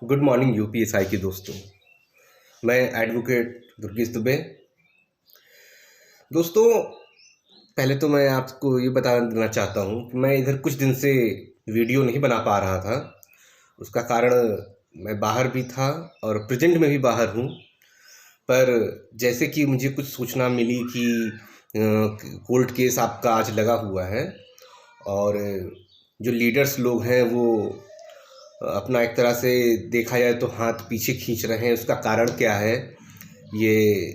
Good morning UPSI के दोस्तों। मैं एडवोकेट दुर्गेश दुबे। दोस्तों, पहले तो मैं आपको ये बता देना चाहता हूँ कि मैं इधर कुछ दिन से वीडियो नहीं बना पा रहा था। उसका कारण मैं बाहर भी था और प्रेजेंट में भी बाहर हूँ। पर जैसे कि मुझे कुछ सूचना मिली कि कोर्ट केस आपका आज लगा हुआ है और जो लीडर्स लोग हैं वो अपना एक तरह से देखा जाए तो हाथ पीछे खींच रहे हैं। उसका कारण क्या है ये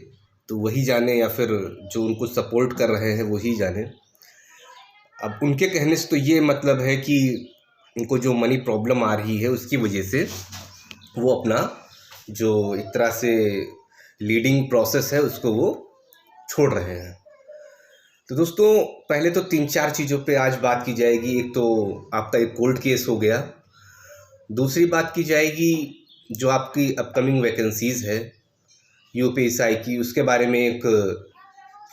तो वही जाने, या फिर जो उनको सपोर्ट कर रहे हैं वही जाने। अब उनके कहने से तो ये मतलब है कि उनको जो मनी प्रॉब्लम आ रही है उसकी वजह से वो अपना जो एक तरह से लीडिंग प्रोसेस है उसको वो छोड़ रहे हैं। तो दोस्तों, पहले तो 3-4 चीज़ों पे आज बात की जाएगी। एक तो आपका एक कोर्ट केस हो गया, दूसरी बात की जाएगी जो आपकी अपकमिंग वैकेंसीज़ है यूपीएसआई की, उसके बारे में एक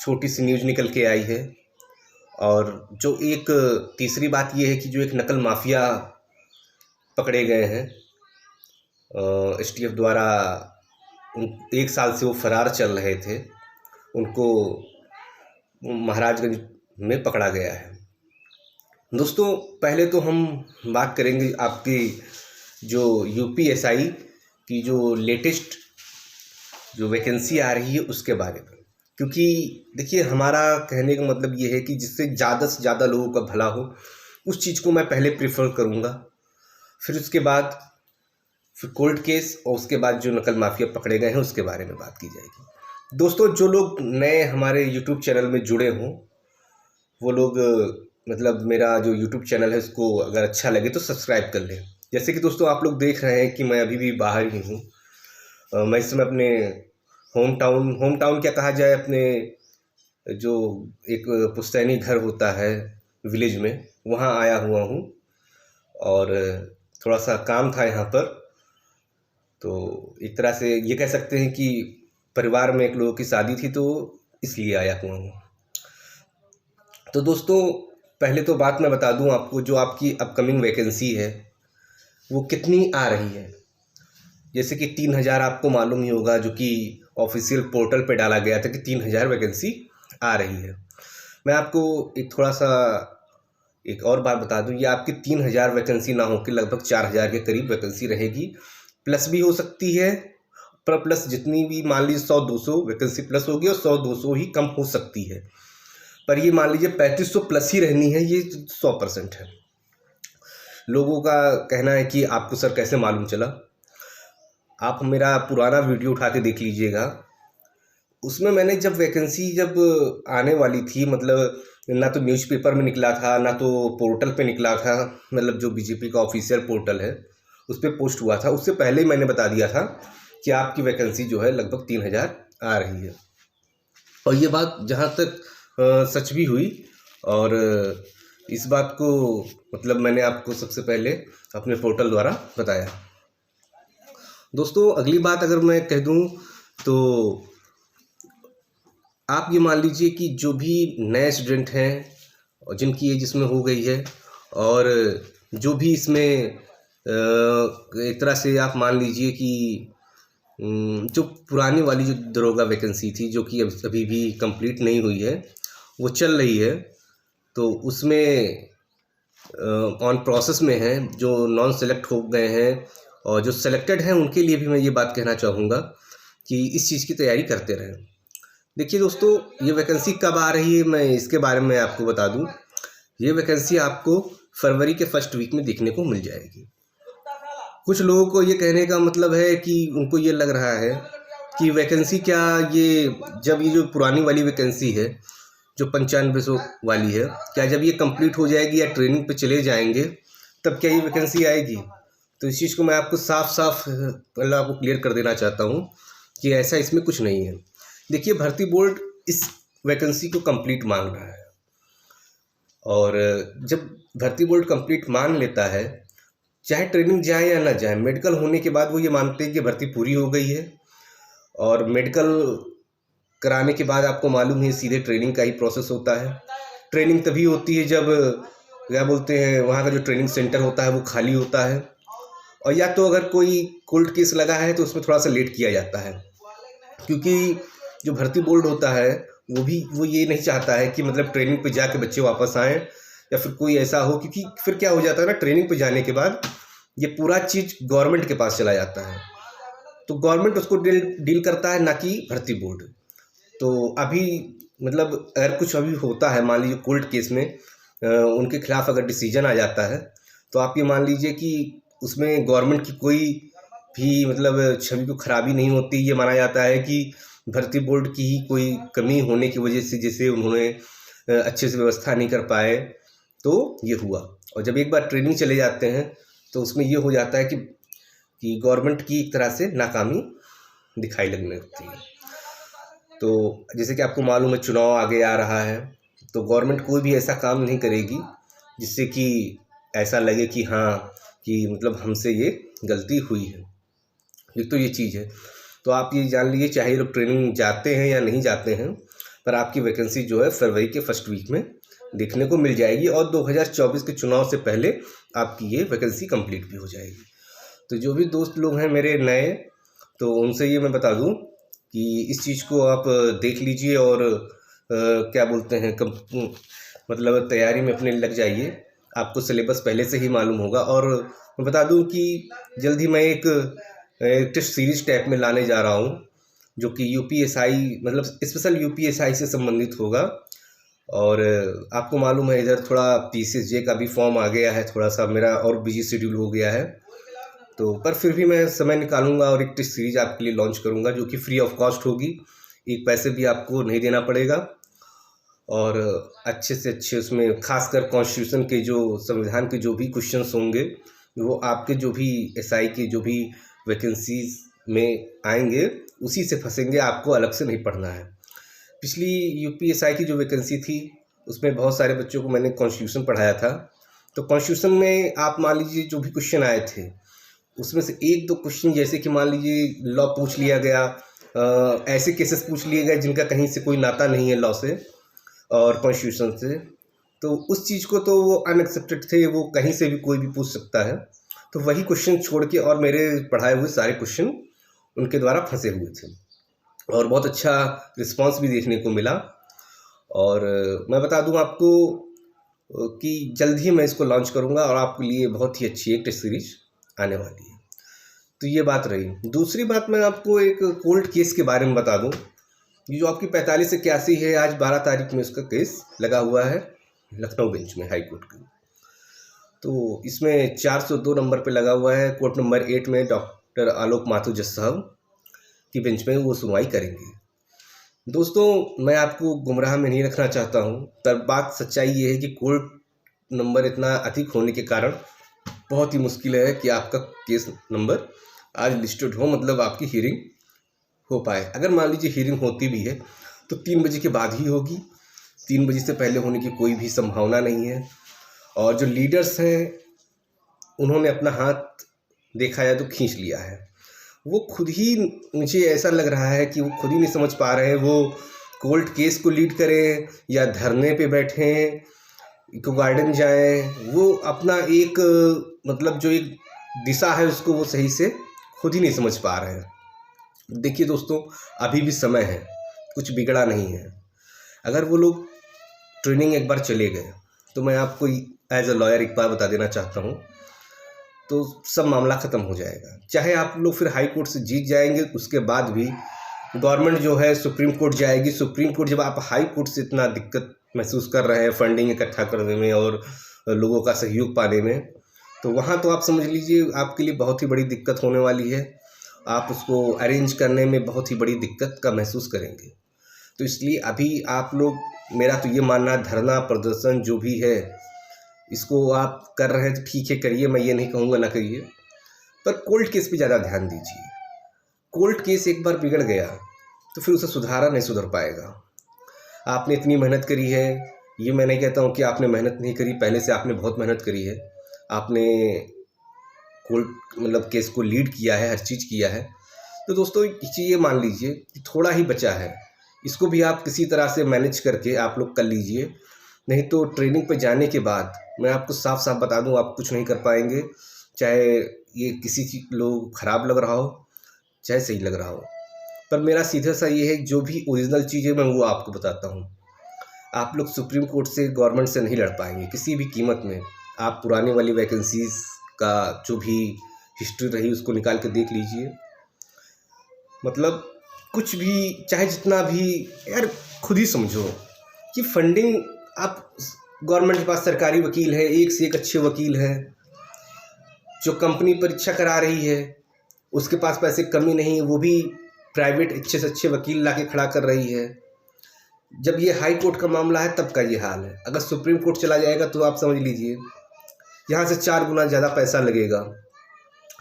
छोटी सी न्यूज़ निकल के आई है। और जो एक तीसरी बात ये है कि जो एक नकल माफिया पकड़े गए हैं एसटीएफ द्वारा, 1 साल से वो फरार चल रहे थे, उनको महाराजगंज में पकड़ा गया है। दोस्तों, पहले तो हम बात करेंगे आपकी जो यूपीएसआई की जो लेटेस्ट जो वैकेंसी आ रही है उसके बारे में। क्योंकि देखिए, हमारा कहने का मतलब ये है कि जिससे ज़्यादा से ज़्यादा लोगों का भला हो, उस चीज़ को मैं पहले प्रेफर करूँगा। फिर उसके बाद फिर कोर्ट केस, और उसके बाद जो नकल माफिया पकड़े गए हैं उसके बारे में बात की जाएगी। दोस्तों, जो लोग नए हमारे यूट्यूब चैनल में जुड़े हों वो लोग मतलब मेरा जो यूट्यूब चैनल है उसको अगर अच्छा लगे तो सब्सक्राइब कर लें। जैसे कि दोस्तों, आप लोग देख रहे हैं कि मैं अभी भी बाहर ही हूँ। मैं इस समय अपने होम टाउन क्या कहा जाए, अपने जो एक पुश्तैनी घर होता है विलेज में, वहाँ आया हुआ हूँ। और थोड़ा सा काम था यहाँ पर, तो एक तरह से ये कह सकते हैं कि परिवार में एक लोगों की शादी थी तो इसलिए आया हुआ हूँ। तो दोस्तों, पहले तो बात मैं बता दूं आपको, जो आपकी अपकमिंग वैकेंसी है वो कितनी आ रही है। जैसे कि 3000 आपको मालूम ही होगा, जो कि ऑफिशियल पोर्टल पे डाला गया था कि 3000 वैकेंसी आ रही है। मैं आपको एक थोड़ा सा एक और बात बता दूं, ये आपकी 3000 वैकेंसी ना हो के लगभग 4000 के करीब वैकेंसी रहेगी। प्लस भी हो सकती है, पर प्लस जितनी भी मान लीजिए 100-200 वैकेंसी प्लस होगी और 100-200 ही कम हो सकती है। पर ये मान लीजिए 3500 प्लस ही रहनी है, ये 100% है। लोगों का कहना है कि आपको सर कैसे मालूम चला। आप मेरा पुराना वीडियो उठा के देख लीजिएगा। उसमें मैंने जब वैकेंसी जब आने वाली थी, मतलब ना तो न्यूज़पेपर में निकला था ना तो पोर्टल पे निकला था, मतलब जो बीजेपी का ऑफिशियल पोर्टल है उस पर पोस्ट हुआ था, उससे पहले ही मैंने बता दिया था कि आपकी वैकेंसी जो है लगभग 3000 आ रही है। और ये बात जहाँ तक सच भी हुई, और इस बात को मतलब मैंने आपको सबसे पहले अपने पोर्टल द्वारा बताया। दोस्तों, अगली बात अगर मैं कह दूं तो आप ये मान लीजिए कि जो भी नए स्टूडेंट हैं और जिनकी एज इसमें हो गई है, और जो भी इसमें एक तरह से आप मान लीजिए कि जो पुरानी वाली जो दरोगा वैकेंसी थी जो कि अभी भी कंप्लीट नहीं हुई है, वो चल रही है, तो उसमें ऑन प्रोसेस में है। जो नॉन सेलेक्ट हो गए हैं और जो सेलेक्टेड हैं उनके लिए भी मैं ये बात कहना चाहूँगा कि इस चीज़ की तैयारी करते रहें। देखिए दोस्तों, ये वैकेंसी कब आ रही है मैं इसके बारे में आपको बता दूं। ये वैकेंसी आपको फरवरी के फर्स्ट वीक में देखने को मिल जाएगी। कुछ लोगों को ये कहने का मतलब है कि उनको ये लग रहा है कि वैकेंसी क्या, ये जब ये जो पुरानी वाली वैकेंसी है जो 9500 वाली है, क्या जब ये कंप्लीट हो जाएगी या ट्रेनिंग पे चले जाएंगे तब क्या ये वैकेंसी आएगी? तो इस चीज़ को मैं आपको साफ साफ पहले आपको क्लियर कर देना चाहता हूँ कि ऐसा इसमें कुछ नहीं है। देखिए, भर्ती बोर्ड इस वैकेंसी को कंप्लीट मान रहा है, और जब भर्ती बोर्ड कंप्लीट मान लेता है, चाहे ट्रेनिंग जाए या ना जाए, मेडिकल होने के बाद वो ये मानते हैं कि भर्ती पूरी हो गई है। और मेडिकल कराने के बाद आपको मालूम है सीधे ट्रेनिंग का ही प्रोसेस होता है। ट्रेनिंग तभी होती है जब क्या बोलते हैं, वहाँ का जो ट्रेनिंग सेंटर होता है वो खाली होता है, और या तो अगर कोई कोर्ट केस लगा है तो उसमें थोड़ा सा लेट किया जाता है, क्योंकि जो भर्ती बोर्ड होता है वो ये नहीं चाहता है कि मतलब ट्रेनिंग पे जाके बच्चे वापस आएँ या फिर कोई ऐसा हो, क्योंकि फिर क्या हो जाता है ना, ट्रेनिंग पे जाने के बाद ये पूरा चीज़ गवर्नमेंट के पास चला जाता है, तो गवर्नमेंट उसको डील करता है, ना कि भर्ती बोर्ड। तो अभी मतलब अगर कुछ अभी होता है, मान लीजिए कोर्ट केस में उनके खिलाफ अगर डिसीजन आ जाता है, तो आप ये मान लीजिए कि उसमें गवर्नमेंट की कोई भी मतलब छवि को खराबी नहीं होती। ये माना जाता है कि भर्ती बोर्ड की ही कोई कमी होने की वजह से जैसे उन्होंने अच्छे से व्यवस्था नहीं कर पाए, तो ये हुआ। और जब एक बार ट्रेनिंग चले जाते हैं तो उसमें ये हो जाता है कि गवर्नमेंट की एक तरह से नाकामी दिखाई लगने लगती है। तो जैसे कि आपको मालूम है चुनाव आगे आ रहा है, तो गवर्नमेंट कोई भी ऐसा काम नहीं करेगी जिससे कि ऐसा लगे कि हाँ कि मतलब हमसे ये गलती हुई है। एक तो ये चीज़ है। तो आप ये जान लीजिए, चाहे लोग ट्रेनिंग जाते हैं या नहीं जाते हैं, पर आपकी वैकेंसी जो है फरवरी के फर्स्ट वीक में देखने को मिल जाएगी और 2024 के चुनाव से पहले आपकी ये वैकेंसी कंप्लीट भी हो जाएगी। तो जो भी दोस्त लोग हैं मेरे नए, तो उनसे ये मैं बता दूं कि इस चीज़ को आप देख लीजिए और क्या बोलते हैं मतलब तैयारी में अपने लग जाइए। आपको सिलेबस पहले से ही मालूम होगा। और मैं बता दूं कि जल्द ही मैं एक टेस्ट सीरीज टाइप में लाने जा रहा हूं, जो कि यूपीएसआई मतलब स्पेशल यूपीएसआई से संबंधित होगा। और आपको मालूम है इधर थोड़ा पीसीएसजे का भी फॉर्म आ गया है, थोड़ा सा मेरा और बिजी शेड्यूल हो गया है, तो पर फिर भी मैं समय निकालूंगा और एक टेस्ट सीरीज आपके लिए लॉन्च करूंगा जो कि फ्री ऑफ कॉस्ट होगी। एक पैसे भी आपको नहीं देना पड़ेगा और अच्छे से अच्छे उसमें खासकर कॉन्स्टिट्यूशन के जो संविधान के जो भी क्वेश्चंस होंगे वो आपके जो भी एसआई के जो भी वैकेंसीज में आएंगे उसी से फंसेंगे, आपको अलग से नहीं पढ़ना है। पिछली यूपीएसआई की जो वैकेंसी थी उसमें बहुत सारे बच्चों को मैंने कॉन्स्टिट्यूशन पढ़ाया था। तो कॉन्स्टिट्यूशन में आप मान लीजिए जो भी क्वेश्चन आए थे उसमें से एक दो क्वेश्चन जैसे कि मान लीजिए लॉ पूछ लिया गया, ऐसे केसेस पूछ लिए गए जिनका कहीं से कोई नाता नहीं है लॉ से और कॉन्स्टिट्यूशन से, तो उस चीज़ को तो वो अनएक्सेप्टेड थे, वो कहीं से भी कोई भी पूछ सकता है। तो वही क्वेश्चन छोड़ के और मेरे पढ़ाए हुए सारे क्वेश्चन उनके द्वारा फंसे हुए थे और बहुत अच्छा रिस्पांस भी देखने को मिला। और मैं बता दूं आपको कि जल्द ही मैं इसको लॉन्च करूंगा और आपके लिए बहुत ही अच्छी एक टेस्ट सीरीज आने वाली है। तो ये बात रही। दूसरी बात मैं आपको एक कोर्ट केस के बारे में बता दूं। ये जो आपकी 4581 है, आज 12 तारीख में उसका केस लगा हुआ है लखनऊ बेंच में, हाई कोर्ट की। तो इसमें 402 नंबर पे लगा हुआ है। कोर्ट नंबर 8 में डॉक्टर आलोक माथुर जज साहब की बेंच में वो सुनवाई करेंगे। दोस्तों मैं आपको गुमराह में नहीं रखना चाहता हूँ, पर बात सच्चाई ये है कि कोर्ट नंबर इतना अधिक होने के कारण बहुत ही मुश्किल है कि आपका केस नंबर आज लिस्टेड हो, मतलब आपकी हियरिंग हो पाए। अगर मान लीजिए हियरिंग होती भी है तो 3 बजे के बाद ही होगी, 3 बजे से पहले होने की कोई भी संभावना नहीं है। और जो लीडर्स हैं उन्होंने अपना हाथ देखा जाए तो खींच लिया है। वो खुद ही, मुझे ऐसा लग रहा है कि वो खुद ही नहीं समझ पा रहे हैं वो कोर्ट केस को लीड करें या धरने पे बैठें, इको गार्डन जाएं। वो अपना एक मतलब जो एक दिशा है उसको वो सही से खुद ही नहीं समझ पा रहे हैं। देखिए दोस्तों, अभी भी समय है, कुछ बिगड़ा नहीं है। अगर वो लोग ट्रेनिंग एक बार चले गए तो मैं आपको एज अ लॉयर एक बार बता देना चाहता हूँ, तो सब मामला ख़त्म हो जाएगा। चाहे आप लोग फिर हाई कोर्ट से जीत जाएंगे, उसके बाद भी गवर्नमेंट जो है सुप्रीम कोर्ट जाएगी। सुप्रीम कोर्ट जब आप हाई कोर्ट से इतना दिक्कत महसूस कर रहे हैं फंडिंग इकट्ठा करने में और लोगों का सहयोग पाने में, तो वहाँ तो आप समझ लीजिए आपके लिए बहुत ही बड़ी दिक्कत होने वाली है। आप उसको अरेंज करने में बहुत ही बड़ी दिक्कत का महसूस करेंगे। तो इसलिए अभी आप लोग, मेरा तो ये मानना, धरना प्रदर्शन जो भी है इसको आप कर रहे हैं तो ठीक है, करिए, मैं ये नहीं कहूँगा ना करिए, पर कोर्ट केस पे ज़्यादा ध्यान दीजिए। कोर्ट केस एक बार बिगड़ गया तो फिर उसे सुधारा नहीं सुधर पाएगा। आपने इतनी मेहनत करी है, ये मैं नहीं कहता हूँ कि आपने मेहनत नहीं करी, पहले से आपने बहुत मेहनत करी है। आपने कोर्ट मतलब केस को लीड किया है, हर चीज़ किया है। तो दोस्तों ये मान लीजिए कि थोड़ा ही बचा है, इसको भी आप किसी तरह से मैनेज करके आप लोग कर लीजिए। नहीं तो ट्रेनिंग पे जाने के बाद मैं आपको साफ साफ बता दूं, आप कुछ नहीं कर पाएंगे। चाहे ये किसी चीज लोग ख़राब लग रहा हो चाहे सही लग रहा हो, पर मेरा सीधा सा ये है, जो भी ओरिजिनल चीज़ है मैं वो आपको बताता हूँ। आप लोग सुप्रीम कोर्ट से, गवर्नमेंट से नहीं लड़ पाएंगे किसी भी कीमत में। आप पुराने वाली वैकेंसीज़ का जो भी हिस्ट्री रही उसको निकाल के देख लीजिए। मतलब कुछ भी, चाहे जितना भी, यार खुद ही समझो कि फंडिंग, आप गवर्नमेंट के पास सरकारी वकील है, एक से एक अच्छे वकील हैं। जो कंपनी परीक्षा करा रही है उसके पास पैसे कमी नहीं है, वो भी प्राइवेट अच्छे से अच्छे वकील ला के खड़ा कर रही है। जब ये हाई कोर्ट का मामला है तब का ये हाल है। अगर सुप्रीम कोर्ट चला जाएगा तो आप समझ लीजिए यहाँ से 4 गुना ज़्यादा पैसा लगेगा।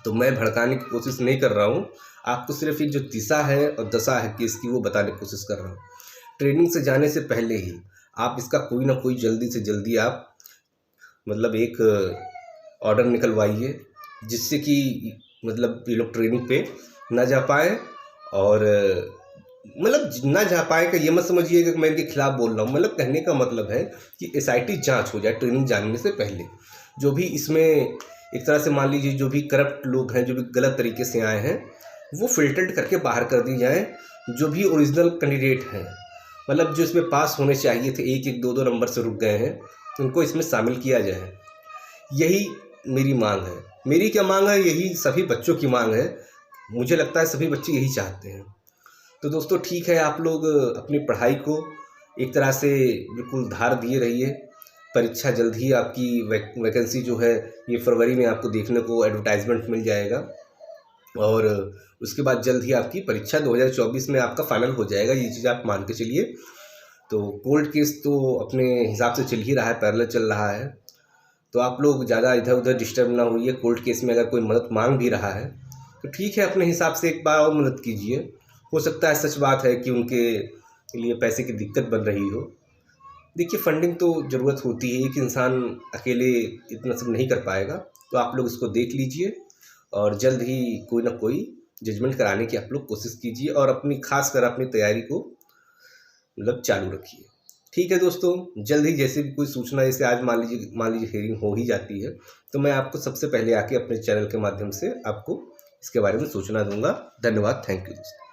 तो मैं भड़काने की कोशिश नहीं कर रहा हूँ, आपको सिर्फ ये जो दिशा है और दशा है केस की वो बताने की कोशिश कर रहा हूँ। ट्रेनिंग से जाने से पहले ही आप इसका कोई ना कोई जल्दी से जल्दी आप मतलब एक ऑर्डर निकलवाइए, जिससे कि मतलब ये लोग ट्रेनिंग पे ना जा पाए। और मतलब ना जा पाए का ये मत समझिएगा कि मैं इनके खिलाफ बोल रहा हूँ। मतलब कहने का मतलब है कि SIT जांच हो जाए ट्रेनिंग जाने से पहले। जो भी इसमें एक तरह से मान लीजिए जो भी करप्ट लोग हैं, जो भी गलत तरीके से आए हैं, वो फिल्टर्ड करके बाहर कर दी जाए। जो भी ओरिजिनल कैंडिडेट हैं, मतलब जो इसमें पास होने चाहिए थे, 1-1, 2-2 नंबर से रुक गए हैं, उनको इसमें शामिल किया जाए। यही मेरी मांग है। मेरी क्या मांग है, यही सभी बच्चों की मांग है। मुझे लगता है सभी बच्चे यही चाहते हैं। तो दोस्तों ठीक है, आप लोग अपनी पढ़ाई को एक तरह से बिल्कुल धार दिए रहिए। परीक्षा जल्द ही आपकी वैकेंसी जो है ये फरवरी में आपको देखने को एडवर्टाइजमेंट मिल जाएगा, और उसके बाद जल्द ही आपकी परीक्षा 2024 में आपका फाइनल हो जाएगा। ये चीज़ आप मान के चलिए। तो कोर्ट केस तो अपने हिसाब से चल ही रहा है, पैरेलल चल रहा है। तो आप लोग ज़्यादा इधर उधर डिस्टर्ब ना होइए। कोर्ट केस में अगर कोई मदद मांग भी रहा है तो ठीक है, अपने हिसाब से एक बार और मदद कीजिए। हो सकता है सच बात है कि उनके लिए पैसे की दिक्कत बन रही हो। देखिए, फंडिंग तो ज़रूरत होती है, एक इंसान अकेले इतना सब नहीं कर पाएगा। तो आप लोग इसको देख लीजिए और जल्द ही कोई ना कोई जजमेंट कराने की आप लोग कोशिश कीजिए, और अपनी खासकर अपनी तैयारी को मतलब चालू रखिए। ठीक है दोस्तों, जल्द ही जैसे भी कोई सूचना, जैसे आज मान लीजिए हेयरिंग हो ही जाती है, तो मैं आपको सबसे पहले आके अपने चैनल के माध्यम से आपको इसके बारे में सूचना दूंगा। धन्यवाद, थैंक यू दोस्तों।